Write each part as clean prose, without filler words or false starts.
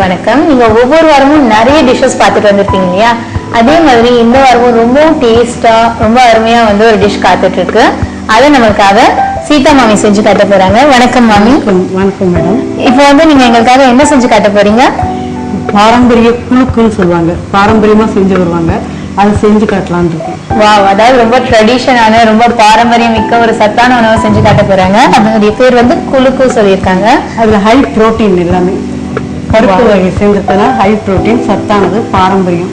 வணக்கம். நீங்க ஒவ்வொரு வாரமும் நிறைய டிஷ்ஷஸ் பார்த்துட்டு வந்திருப்பீங்க இல்லையா? அதே மாதிரி இந்த வாரமும் ரொம்ப டேஸ்டா ரொம்ப அருமையா ஒரு டிஷ் காத்துட்டு இருக்கு. அதை நமக்காக சீதா மாமி செஞ்சு காட்ட போறாங்க. வணக்கம் மாமி. வணக்கம் மேடம். இப்போ நீங்க எங்களுக்காக என்ன செஞ்சு காட்ட போறீங்க? பாரம்பரிய குழுக்குன்னு சொல்லுவாங்க, பாரம்பரியமா செஞ்சு வருவாங்க, அதை செஞ்சு காட்டலான்னு இருக்கேன். அதாவது ரொம்ப ட்ரெடிஷனான ரொம்ப பாரம்பரியம் மிக்க ஒரு சத்தான உணவை செஞ்சு காட்ட போறாங்க. அதனுடைய பேர் குழுக்கு சொல்லியிருக்காங்க. அதுல ஹை புரோட்டீன், எல்லாமே பருப்பு வகை சேர்ந்ததுனா ஹை புரோட்டீன், சத்தானது, பாரம்பரியம்.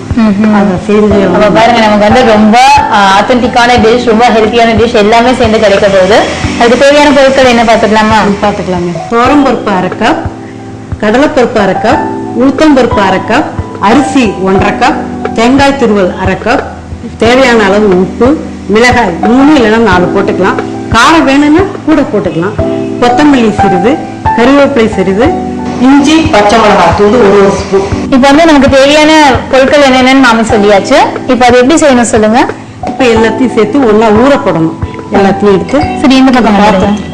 அதை செஞ்சு பாருங்க, நமக்கு ரொம்ப ஆத்தென்டிக்கான டிஷ், ரொம்ப ஹெல்த்தியான டிஷ் எல்லாமே சேர்ந்து கிடைக்க போகுது. அதுக்கு தேவையான பொருட்கள் என்ன பார்த்துக்கலாமா? பார்த்துக்கலாங்க. துவரம்பருப்பு 1/2 கப், கடலைப்பருப்பு 1/2 கப், உளுத்தம்பருப்பு 1/2 கப், அரிசி 1/2 கப், தேங்காய் துருவல் 1/2 கப், தேவையான அளவு உப்பு, மிளகாய் 3 இல்லைன்னா 4 போட்டுக்கலாம். காரம் வேணும்னா கூட போட்டுக்கலாம். கொத்தமல்லி சிறிது, கருவேப்பிலை சிறிது, இஞ்சி, பச்சை மிளகாய் தூள் 1 ஸ்பூன். இப்போ நமக்கு தேவையான பொருட்கள் என்னென்னு மாமி சொல்லியாச்சு. இப்போ அது எப்படி செய்யணும் சொல்லுங்க. இப்போ எல்லாத்தையும் சேர்த்து ஒன்னா ஊற போடணும். எல்லாத்தையும் எடுத்து சரி, இந்த பக்கம் பார்த்து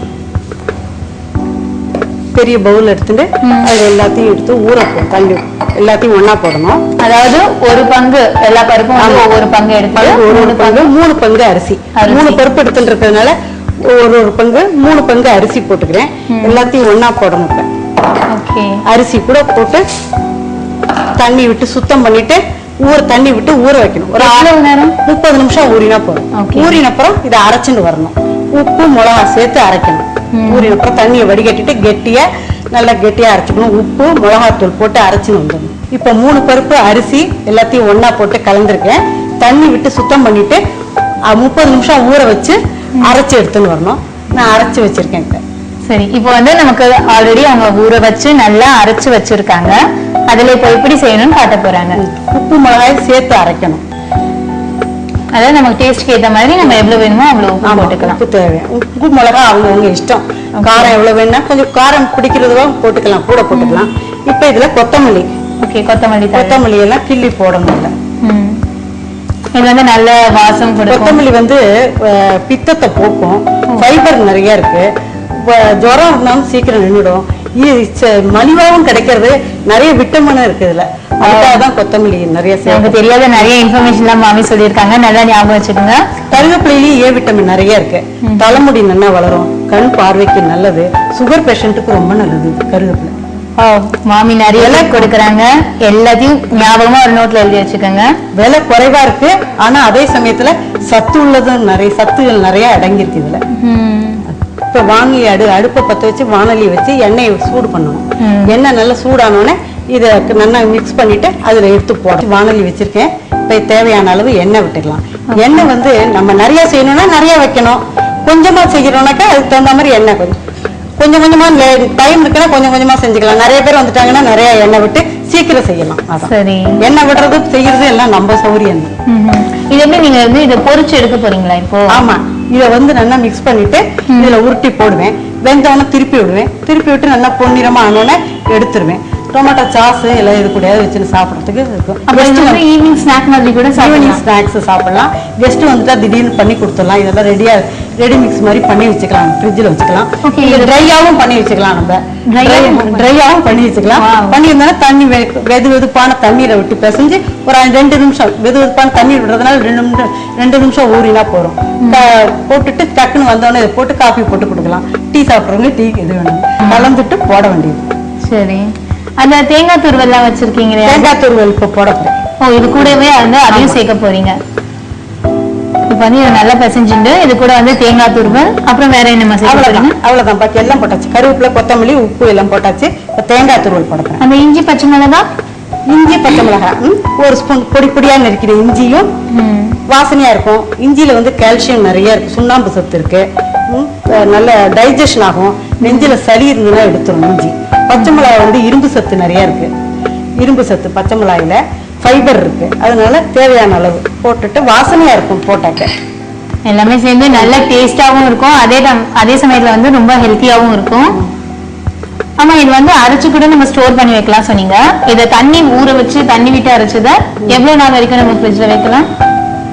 பெரிய பவுல் எடுத்துட்டு அது எல்லாத்தையும் எடுத்து ஊற தள்ளி எல்லாத்தையும் ஒன்னா போடணும். அதாவது ஒரு பங்கு எல்லா பருப்பும் ஒவ்வொரு பங்கு எடுத்து 3 பங்கு அரிசி, 3 பருப்பு எடுத்துட்டு இருக்கிறதுனால ஒரு பங்கு 3 பங்கு அரிசி போட்டுக்கிறேன். எல்லாத்தையும் ஒன்னா போடணும். அரிசி கூட போட்டு தண்ணி விட்டு சுத்தம் பண்ணிட்டு தண்ணி விட்டு ஊற வைக்கணும். ஒரு 30 நிமிஷம் ஊறினா போதும். ஊறின அப்புறம் இதை அரைச்சுன்னு வரணும். உப்பு மிளகா சேர்த்து அரைக்கணும். ஊறின அப்புறம் தண்ணியை வடிகட்டிட்டு கெட்டியா நல்லா கெட்டியா அரைச்சிக்கணும். உப்பு மிளகாத்தூள் போட்டு அரைச்சுன்னு வந்துடணும். இப்ப 3 பருப்பு அரிசி எல்லாத்தையும் ஒன்னா போட்டு கலந்துருக்கேன். தண்ணி விட்டு சுத்தம் பண்ணிட்டு 30 நிமிஷம் ஊற வச்சு அரைச்சு எடுத்துன்னு வரணும். நான் அரைச்சு வச்சிருக்கேன். சரி, இப்போ நமக்கு ஆல்ரெடி அவங்க ஊற வச்சு நல்லா அரைச்சு வச்சிருக்காங்க. அதுல இப்ப எப்படி செய்யணும்னு காட்ட போறாங்க. உப்பு மிளகாய் சேர்த்து அரைக்கணும். அதாவது நமக்கு டேஸ்ட்க்கு ஏற்ற மாதிரி நம்ம எவ்வளவு வேணுமோ அவ்வளவு உப்பு போட்டுக்கலாம். உப்பு தேவை. உப்பு மிளகா அவங்கவுங்க இஷ்டம். காரம் எவ்வளவு வேணும்னா கொஞ்சம் காரம் பிடிக்கிறதுவா போட்டுக்கலாம், கூட போட்டுக்கலாம். இப்ப இதுல கொத்தமல்லி, கொத்தமல்லி எல்லாம் கிள்ளி போடணும். இல்ல இது நல்ல வாசம் கொடுக்கும். கொத்தமல்லி பித்தத்தை போக்கும், ஃபைபர் நிறைய இருக்கு. ஜுரம் இருந்தாலும் சீக்கிரம் நின்றுடும். மலிவாவும் கிடைக்கிறது, நிறைய விட்டமினும் இருக்கு இதுல. அதுக்காகதான் கொத்தமல்லி நிறைய தெரியாத நிறைய இன்ஃபர்மேஷன் எல்லாம் மாமி சொல்லியிருக்காங்க. நல்லா ஞாபகம் வச்சுக்கோங்க. கருவேப்பிலையிலேயே ஏ விட்டமின் நிறைய இருக்கு. தலைமுடி நல்லா வளரும், கண் பார்வைக்கு நல்லது, சுகர் பேஷண்ட்டுக்கு ரொம்ப நல்லது கருவேப்பிலை. மாமி நிறைய கொடுக்கறாங்க. எல்லாத்தையும் ஞாபகமா ஒரு நோட்ல எழுதி வச்சுக்கோங்க. விலை குறைவா இருக்கு, ஆனா அதே சமயத்துல சத்து உள்ளது, நிறைய சத்துகள் நிறைய அடங்கிருக்கு இதுல. இப்ப வாங்கி அடுப்பை பத்த வச்சு வானொலி வச்சு எண்ணெயை சூடு பண்ணணும். எண்ணெய் நல்லா சூடானோடனே இதை நல்லா மிக்ஸ் பண்ணிட்டு அதுல எடுத்து போடணும். வானொலி வச்சிருக்கேன். இப்ப தேவையான அளவு எண்ணெய் விட்டுக்கலாம். எண்ணெய் நம்ம நிறைய செய்யணும்னா நிறைய வைக்கணும். கொஞ்சமா செய்யறோம்னாக்கா அதுக்கு தகுந்த மாதிரி எண்ணெய் கொஞ்சம் கொஞ்சமா டைம் இருக்குன்னா கொஞ்சம் கொஞ்சமா செஞ்சுக்கலாம். நிறைய பேர் வந்துட்டாங்கன்னா நிறைய எண்ணெய் விட்டு சீக்கிரம் செய்யலாம். சரி, எண்ணெய் விடுறது செய்யறது எல்லாம் நம்ம சௌரியம். இது எப்படி நீங்க இதை பொரிச்சு எடுக்க போறீங்களா இப்போ? ஆமா, இதை நல்லா மிக்ஸ் பண்ணிட்டு இதுல உருட்டி போடுவேன். வெந்தவன திருப்பி விடுவேன். திருப்பி விட்டு நல்லா பொன்னிறமா ஆனோடனே எடுத்துருவேன். டொமேட்டோ சாஸ் எல்லாம் இது கூட வச்சு சாப்பிடறதுக்கு இருக்கும். ஈவினிங் ஸ்நாக் மாதிரி கூட ஈவினிங் ஸ்நாக்ஸ் சாப்பிடலாம். கெஸ்ட் வந்துட்டா திடீர்னு பண்ணி கொடுத்துடலாம். இதெல்லாம் ரெடி மிக்ஸ் மாதிரி பண்ணி வச்சுக்கலாம். ஃப்ரிட்ஜில் வச்சுக்கலாம். ட்ரையாவும் பண்ணி வச்சுக்கலாம். நம்ம ட்ரையாவும் பண்ணி வச்சுக்கலாம். பண்ணியிருந்தா தண்ணி வெதுவெதுப்பான தண்ணீரை விட்டு பிசைஞ்சு ஒரு 2 நிமிஷம் வெதுவெதுப்பான தண்ணீர் விடுறதுனால 2 நிமிஷம் ஊறினா போறோம். போட்டுட்டு டக்குன்னு வந்தோடனே இதை போட்டு காஃபி போட்டு கொடுக்கலாம். டீ சாப்பிட்றவங்க டீ இது வேணும் கலந்துட்டு போட வேண்டியது. சரி, அந்த தேங்காய் துருவல் எல்லாம் வச்சிருக்கீங்க. தேங்காய் துருவல் இப்ப போட போறேன். இது கூடவே அதையும் சேர்க்க போறீங்க. இப்ப இதை நல்லா பிசைஞ்சுட்டு இது கூட தேங்காய் துருவல், அப்புறம் வேற என்ன மசாலா? அவ்வளவுதான், பாக்கி எல்லாம் போட்டாச்சு. கருவேப்பிலை, கொத்தமல்லி, உப்பு எல்லாம் போட்டாச்சு. இப்ப தேங்காய் துருவல் போட போறேன். அந்த இஞ்சி பச்சை மிளகாய், பச்சை மிளகாய் 1 ஸ்பூன் பொடி பொடியா நறுக்கிற இஞ்சியும் வாசனையா இருக்கும். இஞ்சியில கால்சியம் நிறைய இருக்கு, சுண்ணாம்பு சத்து இருக்கு. நல்ல டைஜஷன் ஆகும். நெஞ்சில சளி இருந்துன்னா எடுத்துரும் இஞ்சி. பச்சை மிளகாய் இரும்பு சத்து நிறைய இருக்கு. இரும்பு சத்து பச்சை மிளகாயில ஃபைபர் இருக்கு. அதனால தேவையான அளவு போட்டுட்டு வாசனையா இருக்கும். போட்டாக்க எல்லாமே சேர்ந்து நல்ல டேஸ்டாவும் இருக்கும். அதே சமயத்துல ரொம்ப ஹெல்த்தியாவும் இருக்கும். ஆமா, இது அரைச்சு கூட நம்ம ஸ்டோர் பண்ணி வைக்கலாம் சொன்னீங்க. இதை தண்ணி ஊற வச்சு தண்ணி விட்டு அரைச்சதை எவ்வளவு நாள் வரைக்கும் நம்ம ஃப்ரிட்ஜ்ல வைக்கலாம்?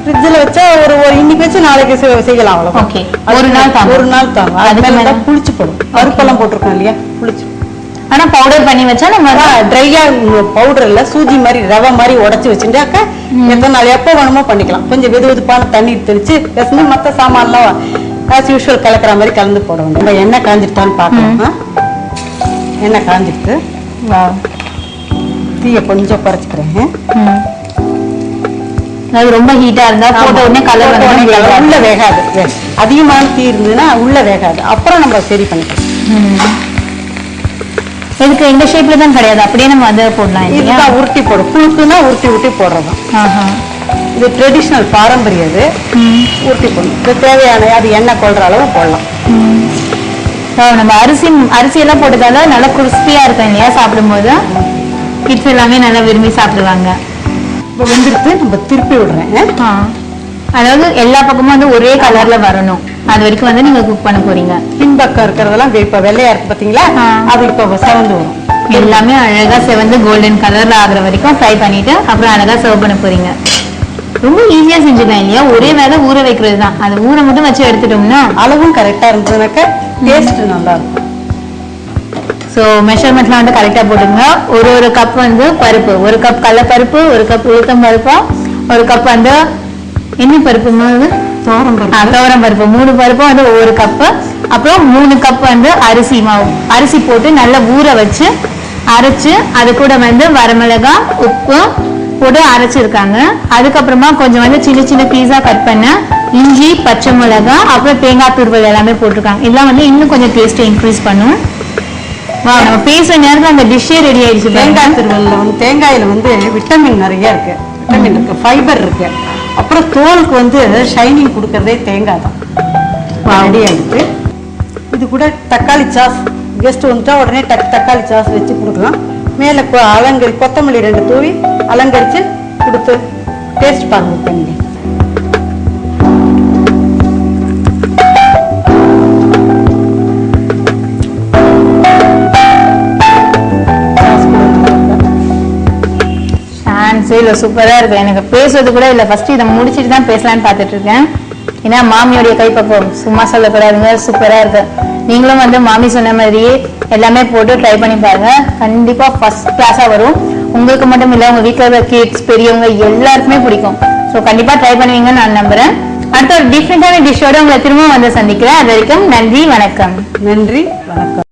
ஃப்ரிட்ஜில் வச்சா ஒரு இன்னைக்கு வச்சு நாளைக்கு செய்யலாம். அவ்வளோ. ஓகே, ஒரு நாள் தாங்க. அதுக்கு மேல புளிச்சு போடும். பருப்பெல்லாம் போட்டிருக்கோம் இல்லையா, புளிச்சு ஆனா பவுடர் பண்ணி வச்சா நம்ம ட்ரையா பவுடர்ல சூஜி மாதிரி ரவை மாதிரி உடைச்சு வச்சுட்டாக்க எத்தனை நாள் எப்போ வேணுமோ பண்ணிக்கலாம். கொஞ்சம் வெது வெதுப்பான தண்ணி தெளிச்சு பேசுனா மற்ற சாமான்லாம் ஆஸ் யூஷுவல் கலக்கிற மாதிரி கலந்து போட வேண்டும். நம்ம எண்ணெய் காஞ்சிட்டான்னு பார்க்கலாம். எண்ணெய் காஞ்சிட்டு தீயை கொஞ்சம் குறைச்சிக்கிறேன். அது ரொம்ப ஹீட்டா இருந்தா போட்ட உடனே கலர் உள்ள வேகாது. அதிகமான தீ இருந்ததுன்னா உள்ள வேகாது. அப்புறம் நம்ம சரி பண்ணிக்கலாம். இதுக்கு இந்த ஷேப்ல தான் கிடையாது, அப்படியே நம்ம அதை போடலாம். இதுதான் உருட்டி போடும். புழுக்குன்னா உருட்டி உருட்டி போடுறதும். இது ட்ரெடிஷ்னல் பாரம்பரியம். இது உருட்டி போடணும். இது தேவையான அது எண்ணெய் கொள்ற அளவு போடலாம். நம்ம அரிசி எல்லாம் போட்டதால நல்லா கிறிஸ்பியா இருக்கும் இல்லையா சாப்பிடும்போது. கிட்ஸ் எல்லாமே நல்லா விரும்பி சாப்பிடுவாங்க. இப்போ வெந்திருத்து நம்ம திருப்பி விடுறேன். அதாவது எல்லா பக்கமும் வந்து ஒரே கலர்ல வரணும். அது வரைக்கும் வந்து நீங்க குக் பண்ண போறீங்க. பின்பக்கம் இருக்கிறதெல்லாம் இப்ப வெள்ளையா இருக்கு பாத்தீங்களா, அது இப்ப செவந்து வரும். எல்லாமே அழகா செவந்து கோல்டன் கலர்ல ஆகுற வரைக்கும் ஃப்ரை பண்ணிட்டு அப்புறம் அழகா சர்வ் பண்ண போறீங்க. ரொம்ப ஈஸியா செஞ்சுக்கலாம் இல்லையா? ஒரே வேலை ஊற வைக்கிறது தான். அது ஊற மட்டும் வச்சு எடுத்துட்டோம்னா அளவும் கரெக்டா இருந்ததுனாக்க டேஸ்ட் நல்லா இருக்கும். ஸோ மெஷர்மெண்ட்லாம் வந்து கரெக்டா போட்டுங்க. ஒரு கப் வந்து பருப்பு, ஒரு கப் கடலைப்பருப்பு, ஒரு கப் உளுத்தம் பருப்பு, ஒரு கப் வந்து என்ன பருப்பு, துவரம் பருப்பு, 3 பருப்பு வந்து ஒவ்வொரு கப்பு. அப்புறம் 3 கப் வந்து அரிசி மாவு, அரிசி போட்டு நல்லா ஊற வச்சு அரைச்சு அது கூட வந்து வரமிளகாய் உப்பு போட்டு அரைச்சிருக்காங்க. அதுக்கப்புறமா கொஞ்சம் வந்து சின்ன சின்ன பீஸா கட் பண்ண இஞ்சி பச்சை மிளகாய் அப்புறம் தேங்காய் துருவல் எல்லாமே போட்டிருக்காங்க. இதெல்லாம் வந்து இன்னும் கொஞ்சம் டேஸ்ட்டை இன்க்ரீஸ் பண்ணும். நம்ம பேசுற நேரத்தில் அந்த டிஷ்ஷே ரெடி ஆயிடுச்சு. தேங்காய் துருவல்ல வந்து தேங்காயில வந்து விட்டமின் நிறைய இருக்கு. விட்டமின் இருக்கு, ஃபைபர் இருக்கு. அப்புறம் தோலுக்கு வந்து ஷைனிங் கொடுக்கறதே தேங்காய் தான். ரெடி ஆயிடுச்சு. இது கூட தக்காளி சாஸ், கெஸ்ட் வந்துட்டா உடனே தக்காளி சாஸ் வச்சு கொடுக்கலாம். மேலே கொத்தமல்லி 2 தூவி அலங்கரிச்சு கொடுத்து டேஸ்ட் பாருங்க. நீங்க சூப்பரா இருக்கு. எனக்கு பேசுறது கூட இல்ல, ஃபர்ஸ்ட் இதை முடிச்சிட்டு தான் பேசலான்னு பார்த்துட்டு இருக்கேன். ஏன்னா மாமியோடைய கைப்பக்குவம் சும்மா சொல்லக்கூடாதுங்க, சூப்பரா இருக்கு. நீங்களும் வந்து மாமி சொன்ன மாதிரியே எல்லாமே போட்டு ட்ரை பண்ணி பாருங்க. கண்டிப்பா ஃபர்ஸ்ட் கிளாஸா வரும். உங்களுக்கு மட்டும் இல்ல, உங்க வீட்டுல இருக்கிற கிட்ஸ் பெரியவங்க எல்லாருக்குமே பிடிக்கும். ஸோ கண்டிப்பா ட்ரை பண்ணுவீங்கன்னு நான் நம்புறேன். அடுத்த ஒரு டிஃப்ரெண்டான டிஷ்ஷோட உங்களை திரும்ப வந்து சந்திக்கிறேன். அது வரைக்கும் நன்றி, வணக்கம். நன்றி, வணக்கம்.